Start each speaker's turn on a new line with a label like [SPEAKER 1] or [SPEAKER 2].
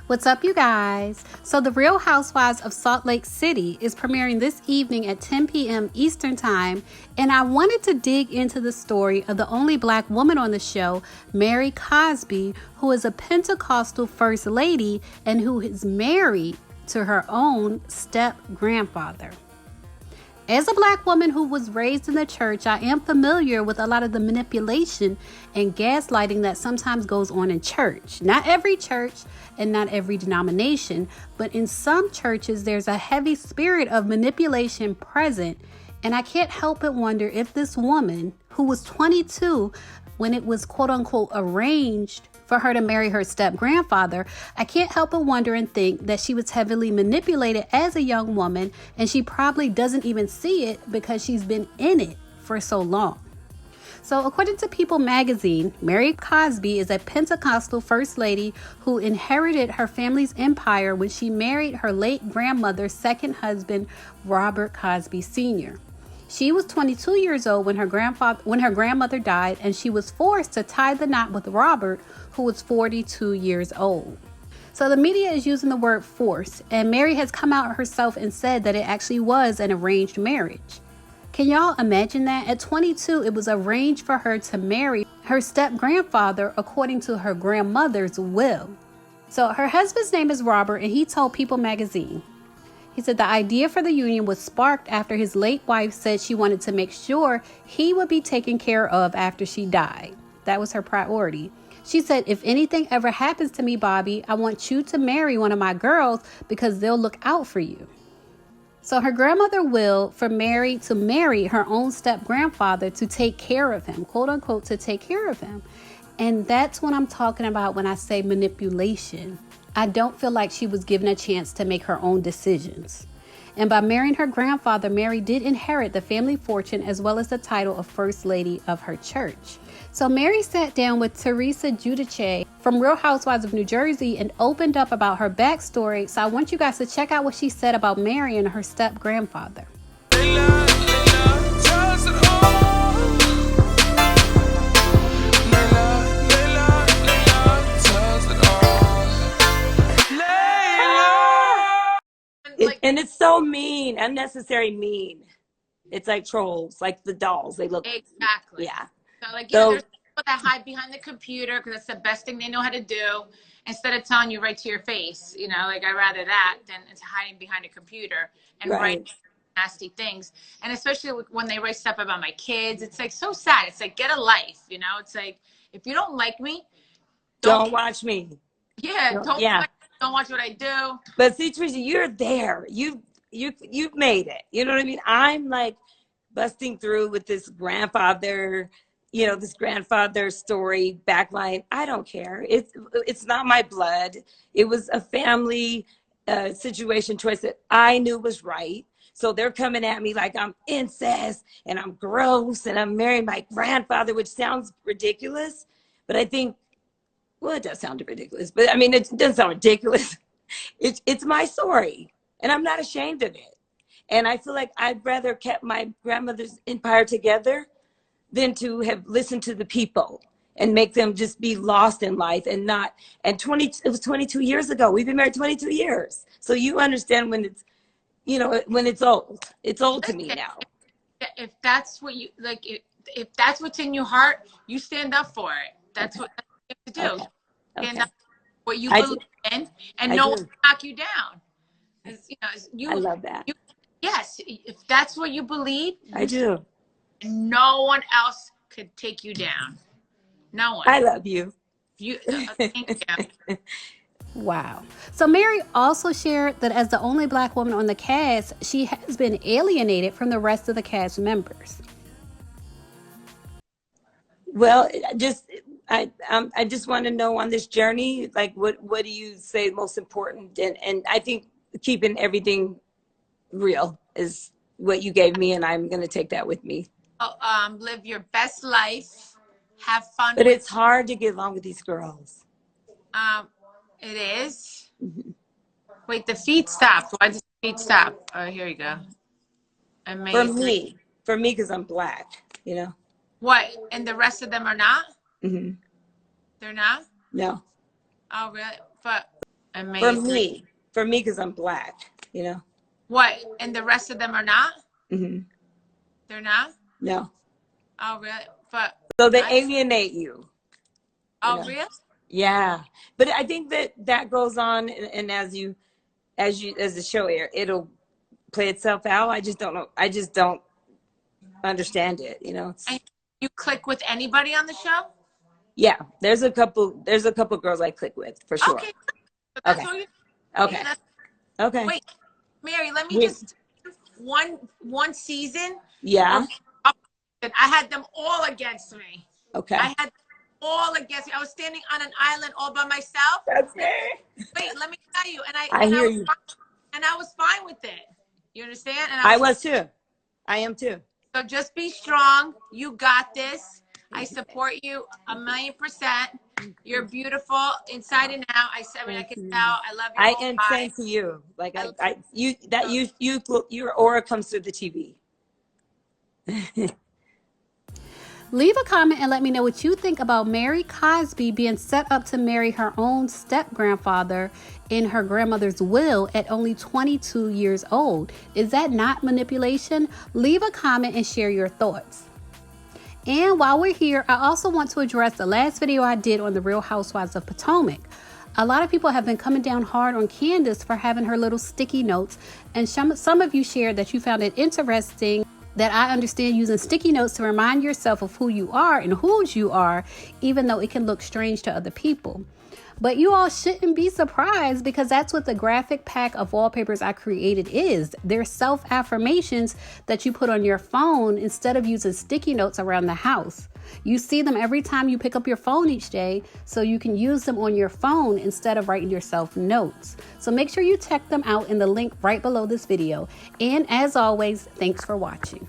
[SPEAKER 1] What's up, you guys? So the Real Housewives of Salt Lake City is premiering this evening at 10 p.m. Eastern Time, and I wanted to dig into the story of the only black woman on the show, Mary Cosby, who is a Pentecostal first lady and who is married to her own step-grandfather. As a black woman who was raised in the church, I am familiar with a lot of the manipulation and gaslighting that sometimes goes on in church. Not every church and not every denomination, but in some churches, there's a heavy spirit of manipulation present. And I can't help but wonder if this woman, who was 22 when it was quote unquote arranged for her to marry her step-grandfather, I can't help but wonder and think that she was heavily manipulated as a young woman, and she probably doesn't even see it because she's been in it for so long. So according to People magazine, Mary Cosby is a Pentecostal first lady who inherited her family's empire when she married her late grandmother's second husband, Robert Cosby Sr. She was 22 years old when her grandmother died, and she was forced to tie the knot with Robert, who was 42 years old. So the media is using the word force, and Mary has come out herself and said that it actually was an arranged marriage. Can y'all imagine that? At 22, it was arranged for her to marry her step-grandfather according to her grandmother's will. So her husband's name is Robert, and he told People magazine, he said the idea for the union was sparked after his late wife said she wanted to make sure he would be taken care of after she died. That was her priority. She said, if anything ever happens to me, Bobby, I want you to marry one of my girls because they'll look out for you. So her grandmother willed for Mary to marry her own step-grandfather to take care of him, quote unquote, to take care of him. And that's what I'm talking about when I say manipulation. I don't feel like she was given a chance to make her own decisions. And by marrying her grandfather, Mary did inherit the family fortune as well as the title of First Lady of her church. So Mary sat down with Teresa Giudice from Real Housewives of New Jersey and opened up about her backstory. So I want you guys to check out what she said about Mary and her step-grandfather.
[SPEAKER 2] And it's so mean, unnecessary mean. It's like trolls, like the dolls. They look
[SPEAKER 3] exactly.
[SPEAKER 2] Yeah.
[SPEAKER 3] So like, you know, there's people that hide behind the computer because that's the best thing they know how to do. Instead of telling you right to your face, you know, like I'd rather that than it's hiding behind a computer and write nasty things. And especially when they write stuff about my kids, it's like so sad. It's like, get a life, you know. It's like, if you don't like me,
[SPEAKER 2] don't watch me.
[SPEAKER 3] Yeah, don't watch what I do.
[SPEAKER 2] But see, Teresa, you're there. You've made it. You know what I mean? I'm like busting through with this grandfather, you know, this grandfather story backline. I don't care. It's not my blood. It was a family situation choice that I knew was right. So they're coming at me like I'm incest and I'm gross and I'm marrying my grandfather, which sounds ridiculous. But I think, well, it does sound ridiculous, but I mean, it doesn't sound ridiculous. It's my story, and I'm not ashamed of it. And I feel like I'd rather kept my grandmother's empire together than to have listened to the people and make them just be lost in life and not. And it was 22 years ago. We've been married 22 years. So you understand when it's, you know, when it's old. It's old to me now.
[SPEAKER 3] If that's what you like, if that's what's in your heart, you stand up for it. That's what you have to do. Stand up for what you believe in, and no one will knock you down. You know,
[SPEAKER 2] I love that.
[SPEAKER 3] Yes, if that's what you believe,
[SPEAKER 2] I do.
[SPEAKER 3] No one else could take you down. No one.
[SPEAKER 2] I love you.
[SPEAKER 3] Thank you.
[SPEAKER 1] Wow. So Mary also shared that as the only black woman on the cast, she has been alienated from the rest of the cast members.
[SPEAKER 2] Well, I just want to know on this journey, like what do you say most important? And I think keeping everything real is what you gave me, and I'm going to take that with me.
[SPEAKER 3] Live your best life, have fun.
[SPEAKER 2] But it's hard to get along with these girls.
[SPEAKER 3] It is. Mm-hmm. Wait, the feet stopped. Why did the feet stop? Oh, here you go. Amazing.
[SPEAKER 2] For me, because I'm black, you know.
[SPEAKER 3] What? And the rest of them are not?
[SPEAKER 2] Mm-hmm.
[SPEAKER 3] They're not?
[SPEAKER 2] No.
[SPEAKER 3] Oh, really? But Amazing.
[SPEAKER 2] For me, because I'm black, you know.
[SPEAKER 3] What? And the rest of them are not?
[SPEAKER 2] Mm-hmm.
[SPEAKER 3] They're not?
[SPEAKER 2] No.
[SPEAKER 3] Oh, really? But
[SPEAKER 2] so they alienate you.
[SPEAKER 3] Oh, really?
[SPEAKER 2] Yeah, but I think that goes on, and as the show air, it'll play itself out. I just don't know. I just don't understand it. You know.
[SPEAKER 3] And you click with anybody on the show?
[SPEAKER 2] Yeah, there's a couple girls I click with for sure.
[SPEAKER 3] Okay. So that's all you.
[SPEAKER 2] Okay. Okay.
[SPEAKER 3] Wait, Mary, let me just one season.
[SPEAKER 2] Yeah.
[SPEAKER 3] I had them all against me.
[SPEAKER 2] Okay.
[SPEAKER 3] I had all against me. I was standing on an island all by myself.
[SPEAKER 2] That's me.
[SPEAKER 3] Wait, let me tell you. And
[SPEAKER 2] I hear you.
[SPEAKER 3] And I was fine with it. You understand? And
[SPEAKER 2] I was too. I am too.
[SPEAKER 3] So just be strong. You got this. I support you 1,000,000%. You're beautiful inside and out. I can tell. I love you.
[SPEAKER 2] And same to you. Like your aura comes through the TV.
[SPEAKER 1] Leave a comment and let me know what you think about Mary Cosby being set up to marry her own step-grandfather in her grandmother's will at only 22 years old. Is that not manipulation? Leave a comment and share your thoughts. And while we're here, I also want to address the last video I did on the Real Housewives of Potomac. A lot of people have been coming down hard on Candace for having her little sticky notes, and some of you shared that you found it interesting that I understand using sticky notes to remind yourself of who you are and whose you are, even though it can look strange to other people. But you all shouldn't be surprised, because that's what the graphic pack of wallpapers I created is. They're self-affirmations that you put on your phone instead of using sticky notes around the house. You see them every time you pick up your phone each day, so you can use them on your phone instead of writing yourself notes. So make sure you check them out in the link right below this video. And as always, thanks for watching.